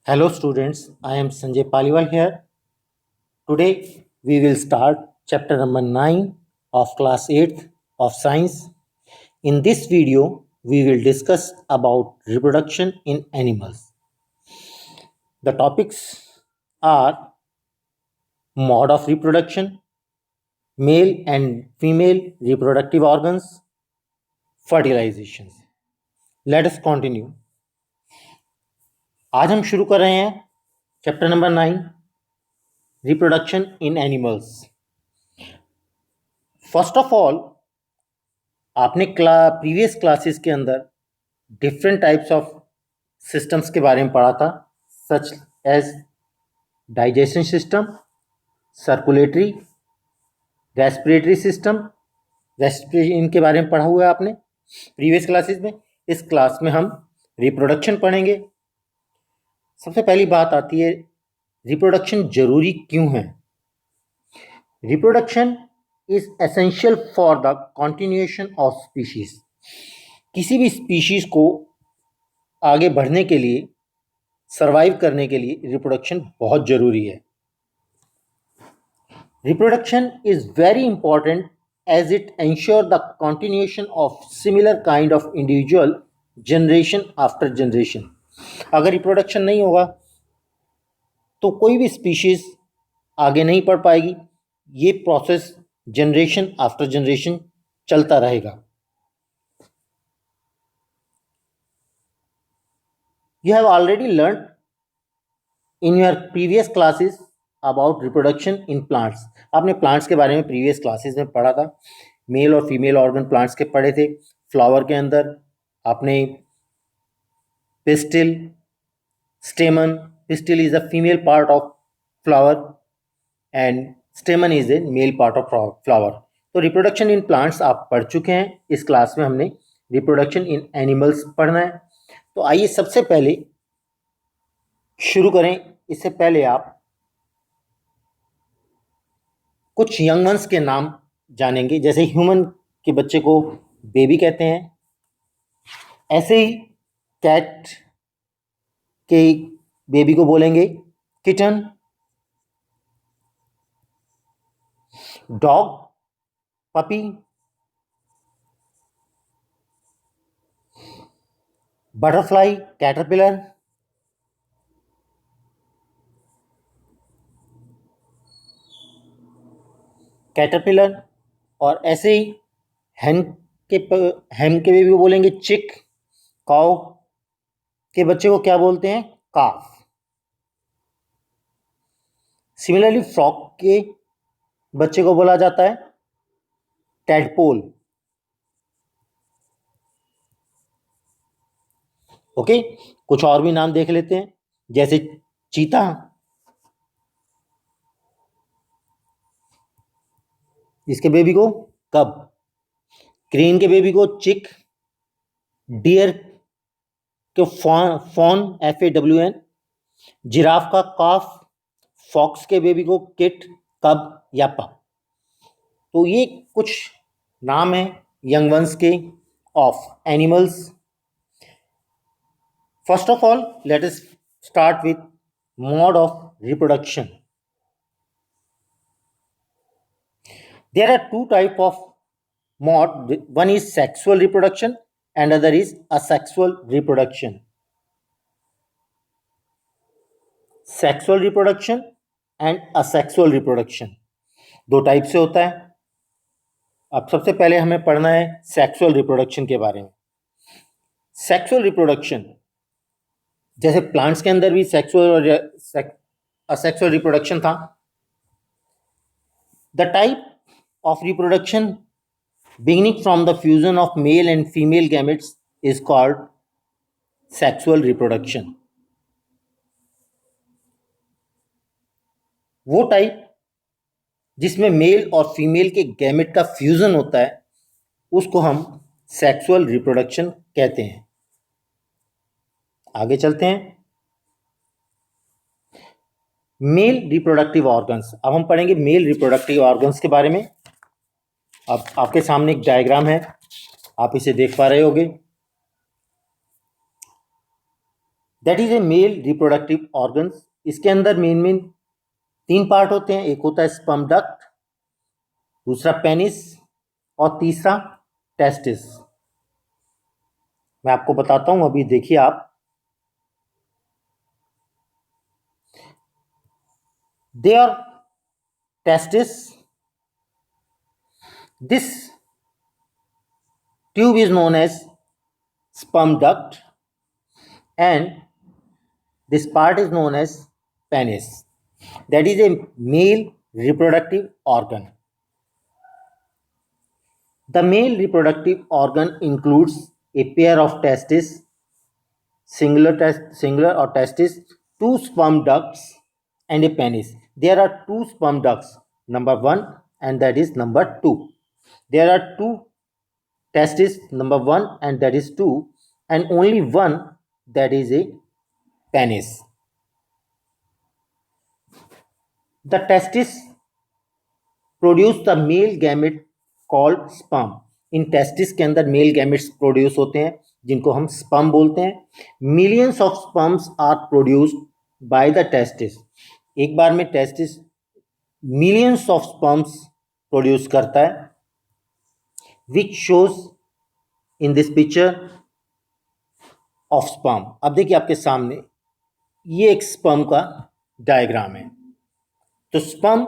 Hello students, I am Sanjay Paliwal here. Today we will start chapter number 9 of class 8th of science. In this video we will discuss about reproduction in animals. The topics are mode of reproduction, male and female reproductive organs, fertilization. Let us continue. आज हम शुरू कर रहे हैं chapter number 9 reproduction in animals. First of all आपने previous classes के अंदर different types of systems के बारे में पढ़ा था, such as digestion system, circulatory, respiratory system, इनके बारे में पढ़ा हुआ है आपने प्रीवियस क्लासेस में. इस क्लास में हम रिप्रोडक्शन पढ़ेंगे. सबसे पहली बात आती है रिप्रोडक्शन जरूरी क्यों है. Reproduction is essential for the continuation of species. किसी भी स्पीशीज को आगे बढ़ने के लिए, सरवाइव करने के लिए रिप्रोडक्शन बहुत जरूरी है. Reproduction is very important as it ensure the continuation of similar kind of individual generation after generation. अगर रिप्रोडक्शन नहीं होगा तो कोई भी स्पीशीज आगे नहीं बढ़ पाएगी. ये प्रोसेस जनरेशन आफ्टर जनरेशन चलता रहेगा. You have already learned in your previous classes about reproduction in plants. आपने प्लांट्स के बारे में प्रीवियस क्लासेस में पढ़ा था. मेल और फीमेल ऑर्गन प्लांट्स के पढ़े थे. फ्लावर के अंदर आपने pistil, स्टेमन. Pistil is a female part of flower and स्टेमन is a male part of flower. तो रिप्रोडक्शन इन प्लांट्स आप पढ़ चुके हैं. इस क्लास में हमने रिप्रोडक्शन इन एनिमल्स पढ़ना है. तो आइए सबसे पहले शुरू करें. इससे पहले आप कुछ यंग वंस के नाम जानेंगे. जैसे ह्यूमन के बच्चे को बेबी कहते हैं, ऐसे ही कैट के बेबी को बोलेंगे kitten. Dog puppy, butterfly caterpillar, caterpillar. और ऐसे ही हैन के बेबी को बोलेंगे चिक. काउ के बच्चे को क्या बोलते हैं? काफ. सिमिलरली फ्रॉग के बच्चे को बोला जाता है टैडपोल. ओके, कुछ और भी नाम देख लेते हैं. जैसे चीता, इसके बेबी को कब. क्रेन के बेबी को चिक. डियर के फॉन FAWN. जिराफ का काफ. फॉक्स के बेबी को किट, कब या पप. तो ये कुछ नाम हैं यंग वंस के of animals. First of all let us start with mode of reproduction. There are two types of mode. One is sexual reproduction and other is asexual reproduction. Sexual reproduction and asexual reproduction दो type से होता है. अब सबसे पहले हमें पढ़ना है सेक्सुअल रिप्रोडक्शन के बारे में. सेक्सुअल रिप्रोडक्शन जैसे प्लांट्स के अंदर भी सेक्सुअल और असेक्सुअल रिप्रोडक्शन था. The type of reproduction beginning from the fusion of male and female gametes is called sexual reproduction. वो टाइप जिसमें मेल और फीमेल के गैमेट का फ्यूजन होता है उसको हम सेक्सुअल रिप्रोडक्शन कहते हैं. आगे चलते हैं. Male reproductive organs. अब हम पढ़ेंगे मेल रिप्रोडक्टिव ऑर्गन्स के बारे में. अब आपके सामने एक डायग्राम है, आप इसे देख पा रहे होंगे. That is A male reproductive organs. इसके अंदर मेन तीन पार्ट होते हैं, एक होता है स्पर्म डक्ट, दूसरा पेनिस और तीसरा टेस्टिस। मैं आपको बताता हूं, अभी देखिए आप। Their testis, this tube is known as sperm duct and this part is known as penis. That is a male reproductive organ. The male reproductive organ includes a pair of testes, singular or testis, two sperm ducts, and a penis. There are two sperm ducts, number one and that is number two. There are two testis, number one and that is two, and only one, that is a penis. The testis produce the male gamete called sperm. In testis के अंदर male gametes produce होते हैं जिनको हम sperm बोलते हैं। Millions of sperms are produced by the testis. एक बार में testis millions of sperms produce करता है, which shows in this picture of sperm. अब देखिए आपके सामने ये एक स्पर्म का डायग्राम है। तो sperm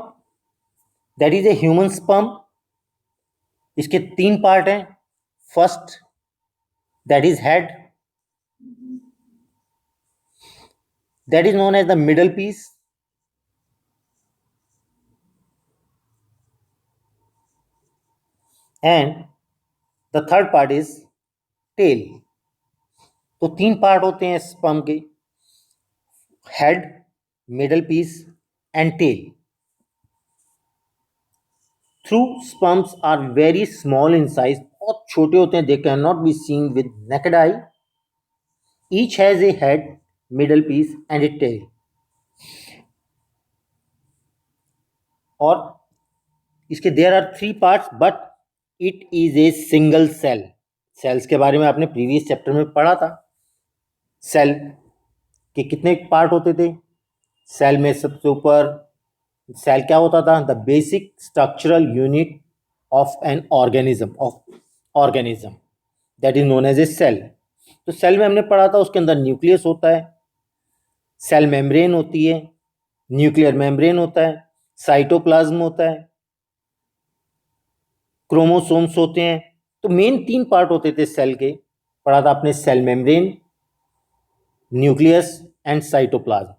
that is a human sperm, इसके तीन पार्ट हैं। First that is head, that is known as the middle piece, and the third part is tail. तो तीन पार्ट होते हैं स्पर्म के, head, middle piece and tail. Through sperms are very small in size, बहुत छोटे होते हैं, they can not be seen with naked eye. Each has a head, middle piece and A tell. और इसके there are three parts but it is a single cell. Cells के बारे में आपने प्रीवियस चैप्टर में पढ़ा था। सेल के कितने पार्ट होते थे? सेल में सबसे ऊपर सेल क्या होता था? The basic structural unit of an organism that is known as a cell. तो सेल में हमने पढ़ा था उसके अंदर न्यूक्लियस होता है, सेल मेम्ब्रेन होती है, न्यूक्लियर मेम्ब्रेन होता है, साइटोप्लाज्म होता है, क्रोमोसोम्स होते हैं। तो मेन तीन पार्ट होते थे सेल के, पढ़ा था आपने, cell membrane, nucleus and cytoplasm.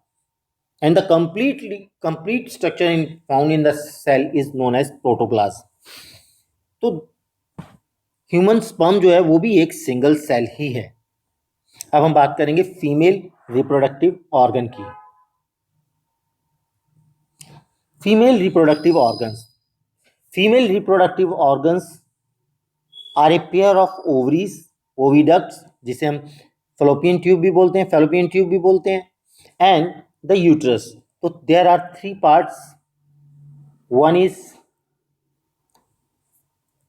And the complete structure found in the cell is known as protoplasm. तो ह्यूमन स्पर्म जो है वो भी एक सिंगल सेल ही है। अब हम बात करेंगे फीमेल रिप्रोडक्टिव ऑर्गन की। Female reproductive organs, female reproductive organs are a pair of ovaries, oviducts, जिसे हम फैलोपियन ट्यूब भी बोलते हैं, एंड द यूट्रस। तो there are three parts, one is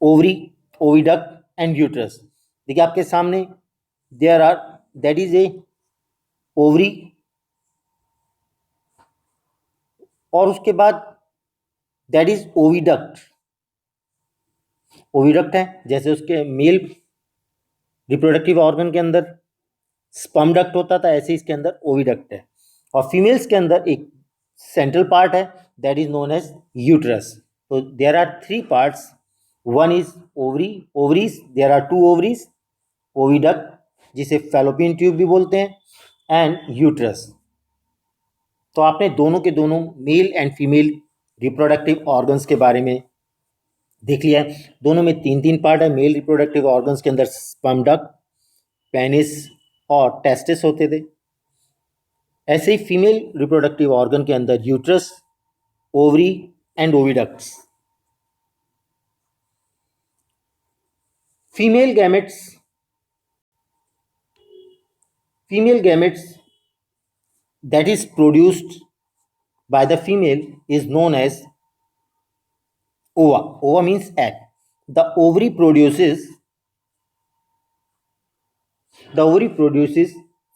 ovary, oviduct and uterus. देखिए आपके सामने there are, that is a ovary, और उसके बाद दैट इज ओविडक्ट। ओविडक्ट है, जैसे उसके मेल रिप्रोडक्टिव ऑर्गन के अंदर स्पर्म डक्ट होता था, ऐसे इसके अंदर ओविडक्ट है। और फीमेल्स के अंदर एक सेंट्रल पार्ट है that is known as uterus. तो there are three parts, one is ovaries, there are two ovaries, oviduct जिसे फैलोपियन ट्यूब भी बोलते हैं, एंड यूट्रस। तो आपने दोनों के दोनों mail and female reproductive organs के बारे में देख लिया है। दोनों में तीन तीन पार्ट है। मेल रिप्रोडक्टिव ऑर्गन्स के अंदर स्पर्म डक्ट, पेनिस और टेस्टिस होते थे। ऐसे ही फीमेल रिप्रोडक्टिव ऑर्गन के अंदर uterus, ovary and oviducts. Female gametes that is produced by the female is known as ova. Ova means egg. The ovary produces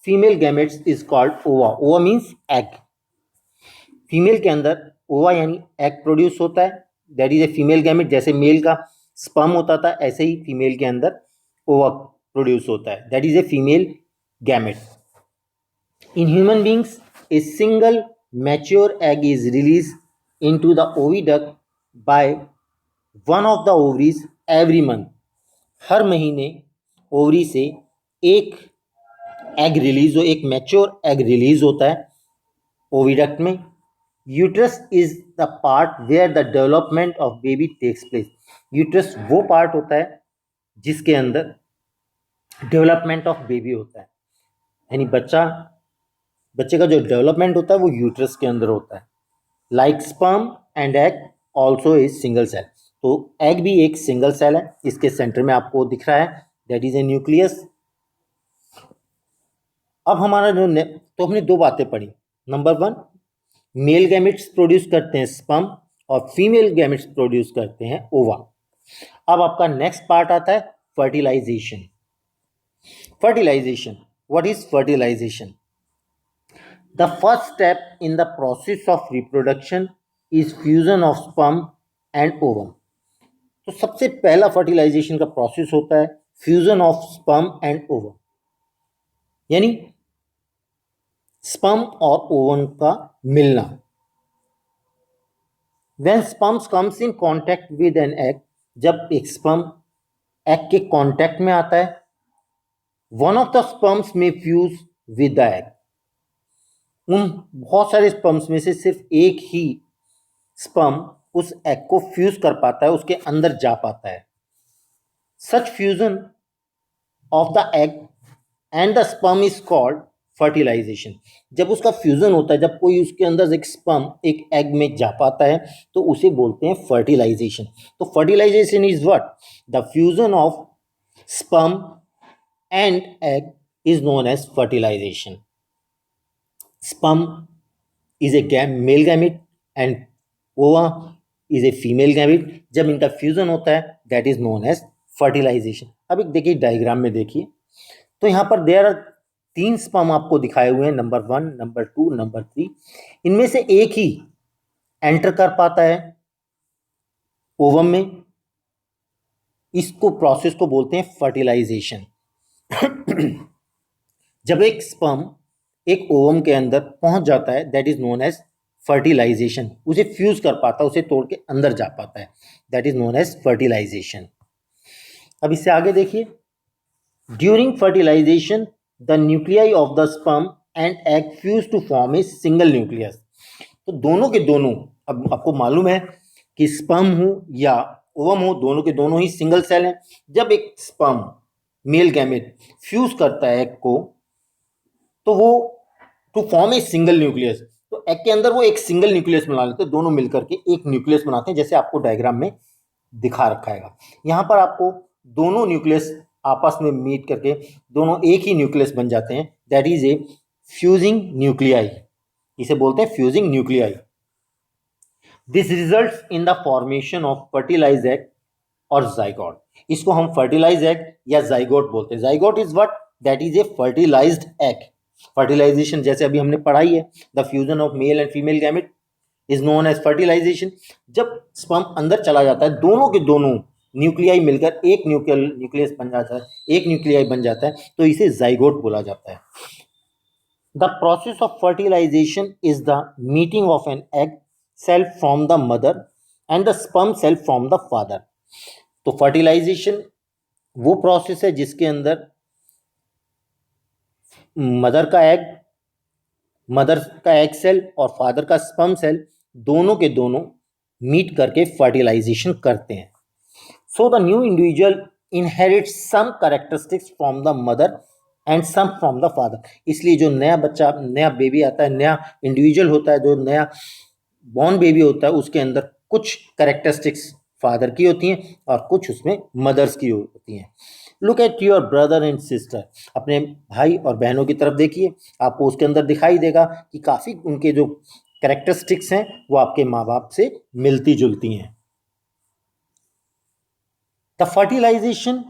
female gametes is called ओवा. ओवा means egg. Female के अंदर ओवा यानी egg produce होता है, that is a female gamete. जैसे mail का स्पर्म होता था ऐसे ही फीमेल के अंदर ओवा प्रोड्यूस होता है, that is a female gamete. In human beings, a single mature egg is released into the oviduct by one of the ovaries every month. हर महीने ओवरी से एक एग रिलीज हो, एक मैच्योर एग रिलीज होता है oviduct में. Uterus is the part where the development of baby takes place. Uterus वो part होता है जिसके अंदर डेवलपमेंट ऑफ बेबी होता है, यानी बच्चे का जो डेवलपमेंट होता है वो यूट्रस के अंदर होता है. Like sperm and egg also is single cell. तो एग भी एक सिंगल सेल है, इसके सेंटर में आपको दिख रहा है, दैट इज ए न्यूक्लियस. अब हमारा तो हमने दो बातें पढ़ी. Number one, male gametes produce करते हैं स्पर्म और फीमेल गैमेट्स प्रोड्यूस करते हैं ओवा. अब आपका नेक्स्ट पार्ट आता है fertilisation. Fertilisation, what is fertilisation? The first step in the process of reproduction is fusion of sperm and ovum. तो सबसे पहला फर्टिलाइजेशन का प्रोसेस होता है fusion of sperm and ovum, यानी स्पर्म और ओवम का मिलना. When sperm comes in contact with an egg, जब एक स्पर्म एग के कांटेक्ट में आता है, वन ऑफ द स्पर्म्स में फ्यूज विद द एग. उन बहुत सारे स्पर्म्स में से सिर्फ एक ही स्पर्म उस एग को फ्यूज कर पाता है, उसके अंदर जा पाता है. Such fusion of the egg and the sperm is called fertilization. जब उसका फ्यूजन होता है, जब कोई उसके अंदर एक स्पर्म एक एग में जा पाता है तो उसे बोलते हैं फर्टिलाइजेशन. तो fertilisation is what? The fusion of sperm and egg is known as fertilisation. Sperm is a male gamete and ova is a female gamete. जब इनका फ्यूजन होता है that is known as fertilisation. अब एक देखिए diagram में देखिए, तो यहाँ पर देयर आर 3 स्पर्म आपको दिखाए हुए हैं, नंबर 1, नंबर 2, नंबर 3. इनमें से एक ही एंटर कर पाता है ओवम में. इसको प्रोसेस को बोलते हैं फर्टिलाइजेशन. जब एक स्पर्म एक ओवम के अंदर पहुंच जाता है that is known as fertilisation. उसे फ्यूज कर पाता है, उसे तोड़ के अंदर जा पाता है, that is known as fertilisation. अब इससे आगे देखिए, during fertilisation the nuclei of the sperm and egg fuse to form a single nucleus. तो दोनों के दोनों, अब आपको मालूम है कि स्पर्म हो या ओवम हो, दोनों के दोनों ही सिंगल सेल हैं. जब एक स्पर्म मेल गैमेट फ्यूज करता है एग को, तो वो to form a single nucleus, तो एग के अंदर वो एक सिंगल न्यूक्लियस बना लेते हैं, दोनों मिलकर के एक न्यूक्लियस बनाते हैं, जैसे आपको डायग्राम में दिखा रखा है. यहाँ पर आपको दोनों न्यूक्लियस आपस में मीट करके दोनों एक ही न्यूक्लियस बन जाते हैं, that is a fusing nuclei. इसे बोलते हैं fusing nuclei. This results in the formation of fertilize egg और जाइगोट. इसको हम फर्टिलाइज एग या जाइगोट बोलते हैं. Zygote is what? That is a fertilized egg. Fertilization जैसे अभी हमने पढ़ाई है, the fusion of male and female gamete is known as fertilization. जब स्पर्म अंदर चला जाता है, दोनों के दोनों न्यूक्लियाई मिलकर एक न्यूक्लियस बन जाता है, एक न्यूक्लियाई बन जाता है, तो इसे जाइगोट बोला जाता है. The process of fertilization is the meeting of an egg cell from the mother and the sperm cell from the father. तो फर्टिलाइजेशन वो प्रोसेस है जिसके अंदर मदर का एग सेल और फादर का स्पर्म सेल दोनों के दोनों मीट करके फर्टिलाइजेशन करते हैं. So the new individual inherits some characteristics from the mother and some from the father. इसलिए जो नया बच्चा, नया बेबी आता है, नया इंडिविजुअल होता है, जो नया बॉर्न बेबी होता है, उसके अंदर कुछ कैरेक्टरिस्टिक्स फादर की होती हैं और कुछ उसमें मदर्स की होती हैं. Look at your brother and sister. अपने भाई और बहनों की तरफ देखिए, आपको उसके अंदर दिखाई देगा कि काफ़ी उनके जो कैरेक्टरिस्टिक्स हैं वो आपके माँ बाप से मिलती जुलती हैं. The fertilization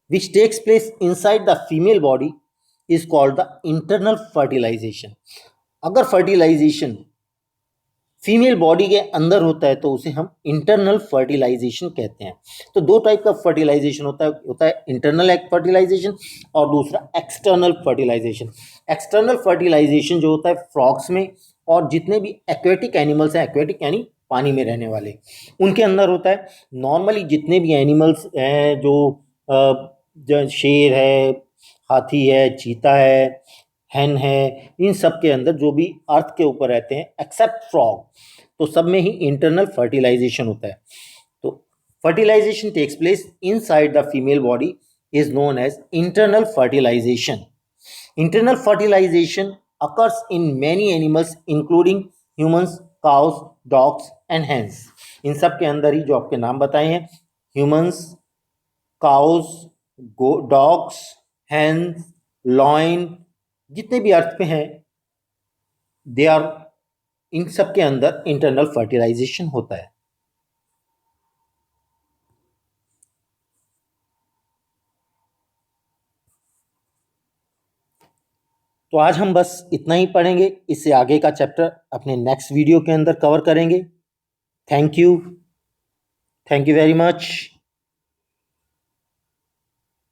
which takes place inside the female body is called the internal fertilization. अगर फर्टिलाइजेशन फीमेल बॉडी के अंदर होता है तो उसे हम इंटरनल फर्टिलाइजेशन कहते हैं। तो दो टाइप का फर्टिलाइजेशन होता है इंटरनल फर्टिलाइजेशन और दूसरा एक्सटर्नल फर्टिलाइजेशन। एक्सटर्नल फर्टिलाइजेशन जो होता है फ्रॉग्स में और जितने भी एक्वेटिक एनिमल्स हैं, एक्वेटिक यानी पानी में रहने वाले, उनके अंदर होता है। नॉर्मली जितने भी एनिमल्स हैं जो शेर है, हाथी है, चीता है, हैन है, इन सब के अंदर जो भी अर्थ के ऊपर रहते हैं एक्सेप्ट फ्रॉग, तो सब में ही इंटरनल फर्टिलाइजेशन होता है। तो fertilization takes place inside the female body is known as internal fertilization. Internal fertilization occurs in many animals including humans, cows, dogs and hens। इन सब के अंदर ही जो आपके नाम बताए हैं, humans, cows, dogs, hens, lion, जितने भी अर्थ पे हैं दे आर, इन सब के अंदर इंटरनल फर्टिलाइजेशन होता है। तो आज हम बस इतना ही पढ़ेंगे, इससे आगे का चैप्टर अपने नेक्स्ट वीडियो के अंदर कवर करेंगे। Thank you very much.